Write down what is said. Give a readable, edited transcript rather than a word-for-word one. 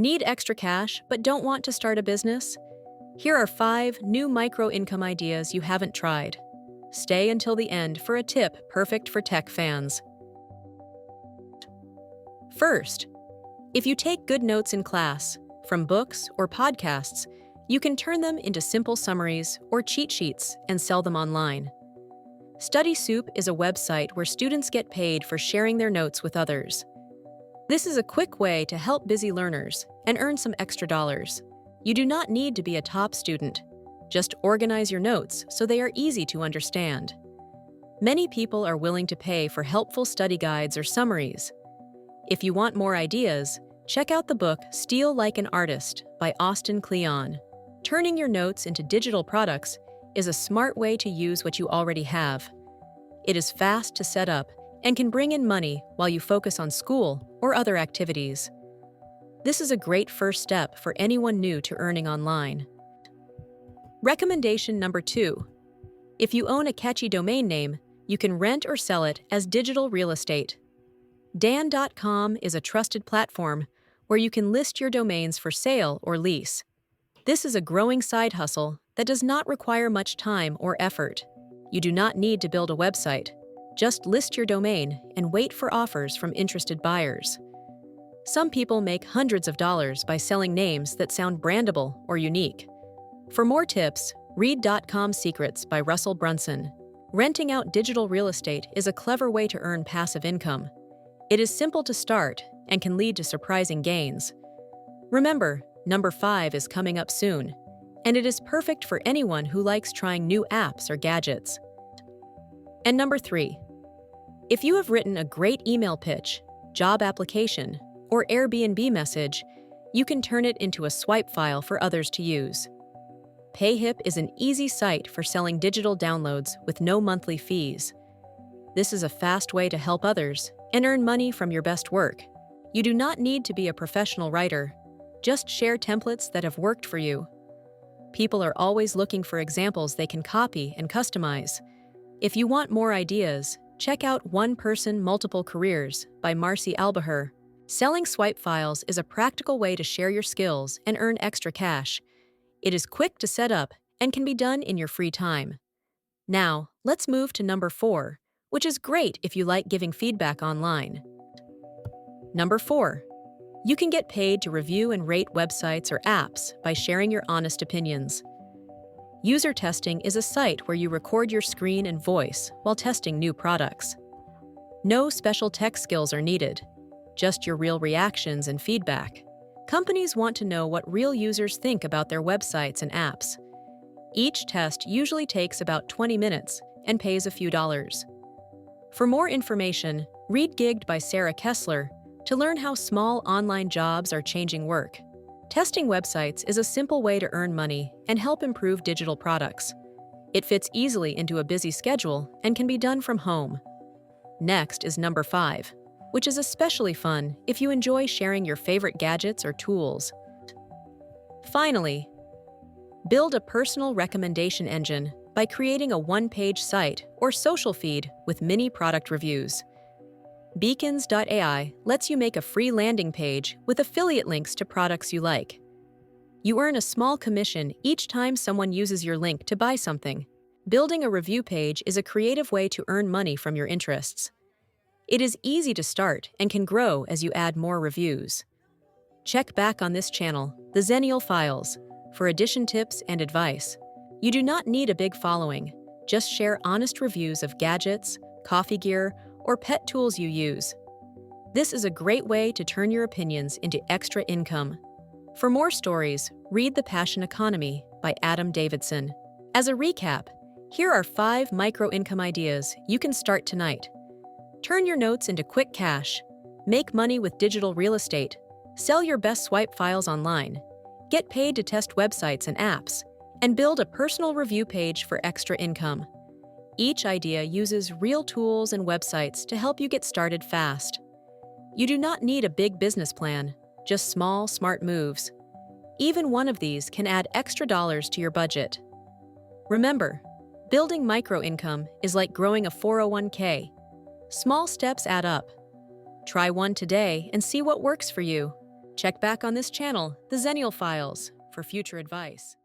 Need extra cash but don't want to start a business? Here are 5 new micro-income ideas you haven't tried. Stay until the end for a tip perfect for tech fans. First, if you take good notes in class, from books or podcasts, you can turn them into simple summaries or cheat sheets and sell them online. StudySoup is a website where students get paid for sharing their notes with others. This is a quick way to help busy learners and earn some extra dollars. You do not need to be a top student. Just organize your notes so they are easy to understand. Many people are willing to pay for helpful study guides or summaries. If you want more ideas, check out the book Steal Like an Artist by Austin Kleon. Turning your notes into digital products is a smart way to use what you already have. It is fast to set up and can bring in money while you focus on school or other activities. This is a great first step for anyone new to earning online. Recommendation number 2. If you own a catchy domain name, you can rent or sell it as digital real estate. Dan.com is a trusted platform where you can list your domains for sale or lease. This is a growing side hustle that does not require much time or effort. You do not need to build a website. Just list your domain and wait for offers from interested buyers. Some people make hundreds of dollars by selling names that sound brandable or unique. For more tips, read .com Secrets by Russell Brunson. Renting out digital real estate is a clever way to earn passive income. It is simple to start and can lead to surprising gains. Remember, number 5 is coming up soon, and it is perfect for anyone who likes trying new apps or gadgets. And number 3. If you have written a great email pitch, job application, or Airbnb message, you can turn it into a swipe file for others to use. Payhip is an easy site for selling digital downloads with no monthly fees. This is a fast way to help others and earn money from your best work. You do not need to be a professional writer. Just share templates that have worked for you. People are always looking for examples they can copy and customize. If you want more ideas, check out One Person, Multiple Careers by Marcy Albaher. Selling swipe files is a practical way to share your skills and earn extra cash. It is quick to set up and can be done in your free time. Now, let's move to number 4, which is great if you like giving feedback online. Number 4. You can get paid to review and rate websites or apps by sharing your honest opinions. UserTesting is a site where you record your screen and voice while testing new products. No special tech skills are needed, just your real reactions and feedback. Companies want to know what real users think about their websites and apps. Each test usually takes about 20 minutes and pays a few dollars. For more information, read Gigged by Sarah Kessler to learn how small online jobs are changing work. Testing websites is a simple way to earn money and help improve digital products. It fits easily into a busy schedule and can be done from home. Next is number 5, which is especially fun if you enjoy sharing your favorite gadgets or tools. Finally, build a personal recommendation engine by creating a one-page site or social feed with mini product reviews. Beacons.ai lets you make a free landing page with affiliate links to products you like. You earn a small commission each time someone uses your link to buy something. Building a review page is a creative way to earn money from your interests. It is easy to start and can grow as you add more reviews. Check back on this channel, the Xennial Files, for addition tips and advice. You do not need a big following. Just share honest reviews of gadgets, coffee gear, or pet tools you use. This is a great way to turn your opinions into extra income. For more stories, read The Passion Economy by Adam Davidson. As a recap, here are 5 micro-income ideas you can start tonight. Turn your notes into quick cash, make money with digital real estate, sell your best swipe files online, get paid to test websites and apps, and build a personal review page for extra income. Each idea uses real tools and websites to help you get started fast. You do not need a big business plan, just small, smart moves. Even one of these can add extra dollars to your budget. Remember, building micro-income is like growing a 401k. Small steps add up. Try one today and see what works for you. Check back on this channel, the Xennial Files, for future advice.